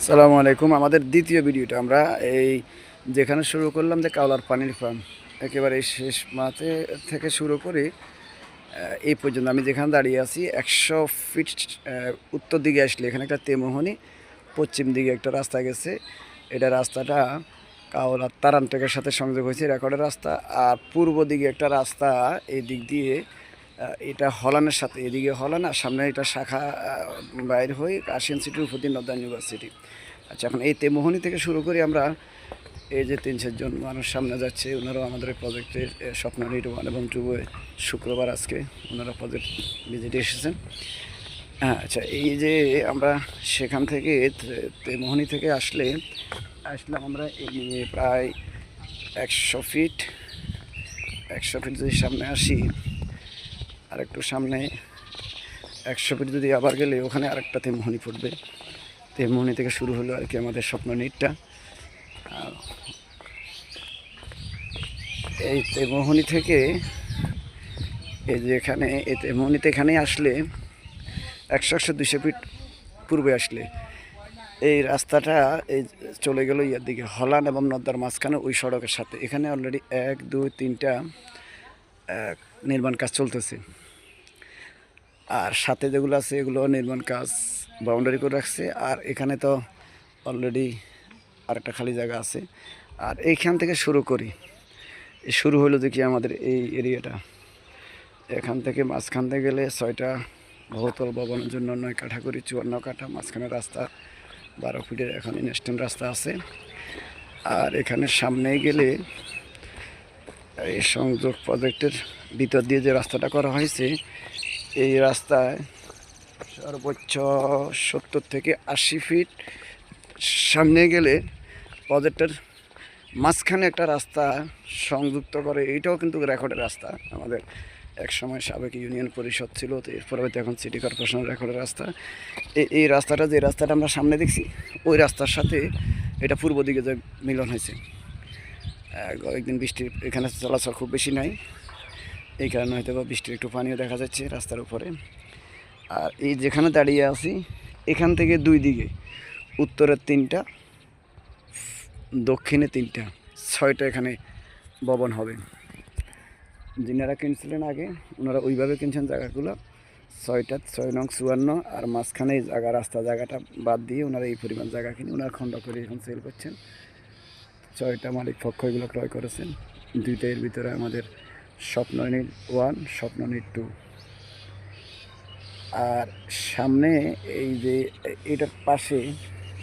সালামু আলাইকুম। আমাদের দ্বিতীয় ভিডিওটা আমরা এই যেখানে শুরু করলাম যে কাওলার পানির ফার্ম, একেবারে এই শেষ মাঠে থেকে শুরু করে এই পর্যন্ত আমি যেখানে দাঁড়িয়ে আছি 100 ফিট উত্তর দিকে আসলে এখানে একটা তেমোহনী, পশ্চিম দিকে একটা রাস্তা গেছে। এটা রাস্তাটা কাওলার তারানটেকের সাথে সংযোগ হয়েছে, রেকর্ডের রাস্তা। আর পূর্ব দিকে একটা রাস্তা এই দিক দিয়ে এটা হলানের সাথে, এদিকে হলান আর সামনে এটা শাখা বাইর হয়ে আশিয়ান সিটির উপর দিয়ে নর্দার্ন ইউনিভার্সিটি। আচ্ছা, এখন এই তেমোহনী থেকে শুরু করি আমরা। এই যে 3-4 জন মানুষ সামনে যাচ্ছে, ওনারাও আমাদের প্রজেক্টের স্বপ্ন নিট 1 এবং 2 শুক্রবার আজকে ওনারা প্রজেক্ট ভিজিটে এসেছেন। হ্যাঁ, আচ্ছা, এই যে আমরা সেখান থেকে তেমোহনী থেকে আসলাম আমরা এই নিয়ে প্রায় 100 ফিট। 100 ফিট যদি সামনে আসি, আর একটু সামনে 100 ফিট যদি আবার গেলে ওখানে আরেকটা তেমোহনী পড়বে। তেমোহনী থেকে শুরু হলো আর কি আমাদের স্বপ্ন নিটটা। এই তেমোহনী থেকে এই যে এখানে এই তেমোহনীতে এখানে আসলে 100-200 ফিট পূর্বে আসলে এই রাস্তাটা এই চলে গেল ইয়ার দিকে হলান এবং নদ্দার মাঝখানে ওই সড়কের সাথে। এখানে অলরেডি 1-2-3টা নির্মাণ কাজ চলতেছে। আর সাথে যেগুলো আছে এগুলো নির্মাণ কাজ বাউন্ডারি করে রাখছে। আর এখানে তো অলরেডি আরেকটা খালি জায়গা আছে। আর এইখান থেকে শুরু করি, শুরু হলো দেখি আমাদের এই এরিয়াটা। এখান থেকে মাঝখান থেকে গেলে 6টা বহুতল ভবনের জন্য 9 কাঠা করে 54 কাঠা, মাঝখানে রাস্তা 12 ফিটের এখন ইনস্ট্যান্ট রাস্তা আছে। আর এখানে সামনে গেলে এই সংযোগ প্রজেক্টের ভিতর দিয়ে যে রাস্তাটা করা হয়েছে, এই রাস্তায় সর্বোচ্চ 70 থেকে 80 ফিট সামনে গেলে প্রজেক্টের মাঝখানে একটা রাস্তা সংযুক্ত করে। এইটাও কিন্তু রেকর্ডের রাস্তা, আমাদের এক সময় সাবেক ইউনিয়ন পরিষদ ছিল, তো এরপর হয়তো এখন সিটি কর্পোরেশনের রেকর্ডের রাস্তা। এই রাস্তাটা, যে রাস্তাটা আমরা সামনে দেখছি, ওই রাস্তার সাথে এটা পূর্ব দিকে যে মিলন হয়েছে। কয়েকদিন বৃষ্টি এখানে চলাচল খুব বেশি নাই, এই কারণে হয়তো বা বৃষ্টির একটু পানিও দেখা যাচ্ছে রাস্তার উপরে। আর এই যেখানে দাঁড়িয়ে আছি, এখান থেকে 2 দিকে, উত্তরের 3টা, দক্ষিণে 3টা, 6টা এখানে ভবন হবে। যিনারা কিনছিলেন আগে ওনারা ওইভাবে কিনছেন জায়গাগুলো। 6টা, 6 নং 54, আর মাঝখানে জায়গা, রাস্তা জায়গাটা বাদ দিয়ে ওনারা এই পরিমাণ জায়গা কিনে ওনারা খণ্ড করে এখন সেল করছেন। 6টা মালিক পক্ষ এগুলো ক্রয় করেছেন। 2টা এর ভিতরে আমাদের স্বপ্ননীট 1, স্বপ্ননীট 2। আর সামনে এই যে এটার পাশে